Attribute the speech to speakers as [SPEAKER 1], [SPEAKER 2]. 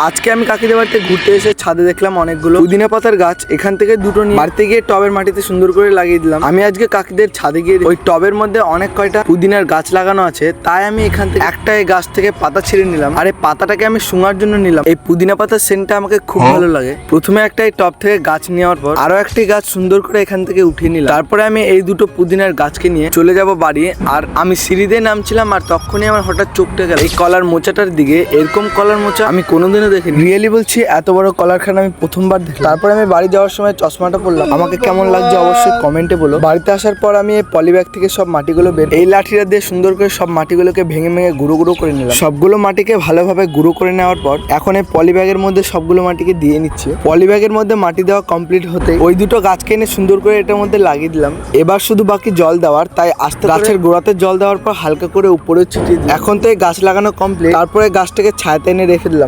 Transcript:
[SPEAKER 1] আজকে আমি কাকিদের বাড়িতে ঘুরতে এসে ছাদে দেখলাম অনেকগুলো পুদিনা পাতার গাছ। এখান থেকে দুটো নিয়ে বাড়িতে গিয়ে টবের মাটিতে সুন্দর করে লাগিয়ে দিলাম। আমি আজকে কাকিদের ছাদে গিয়ে ওই টবের মধ্যে অনেক কয়টা পুদিনার গাছ লাগানো আছে, তাই আমি এখান থেকে একটা এই গাছ থেকে পাতা ছিঁড়ে নিলাম। আর এই পাতাটাকে আমি শুঙার জন্য নিলাম। এই পুদিনা পাতার সেন্টটা আমাকে খুব ভালো লাগে। প্রথমে একটা এই টব থেকে গাছ নেওয়ার পর আরো একটি গাছ সুন্দর করে এখান থেকে উঠিয়ে নিলাম। তারপরে আমি এই দুটো পুদিনার গাছকে নিয়ে চলে যাব বাড়ি। আর আমি সিঁড়ি দিয়ে নামছিলাম, আর তখনই আমার হঠাৎ চোখটা গেল এই কলার মোচাটার দিকে। এরকম কলার মোচা আমি কোনোদিনও দেখিনি। রিয়েলি বলছি, এত বড় কলারখানা আমি প্রথমবার দেখলাম। তারপরে আমি বাড়ি যাওয়ার সময় চশমাটা পরলাম। আমাকে কেমন লাগছে অবশ্যই কমেন্টে বলো। বাড়িতে আসার পর আমি এই পলি ব্যাগ থেকে সব মাটিগুলো বের এই লাঠিটা দিয়ে সুন্দর করে সব মাটিগুলোকে ভেঙে ভেঙে গুঁড়ো গুঁড়ো করে নিলাম। সবগুলো মাটিকে ভালোভাবে গুঁড়ো করে নেওয়ার পর এখন এই পলি ব্যাগের মধ্যে সবগুলো মাটিকে দিয়ে নিচ্ছি। পলি ব্যাগের মধ্যে মাটি দেওয়া কমপ্লিট হতে ওই দুটো গাছকে এনে সুন্দর করে এটার মধ্যে লাগিয়ে দিলাম। এবার শুধু বাকি জল দেওয়ার, তাই আস্তে গাছের গোড়াতে জল দেওয়ার পর হালকা করে উপরে ছিটিয়ে দিই। এখন তো এই গাছ লাগানো কমপ্লিট। তারপরে গাছটাকে ছায়াতে এনে রেখে দিলাম।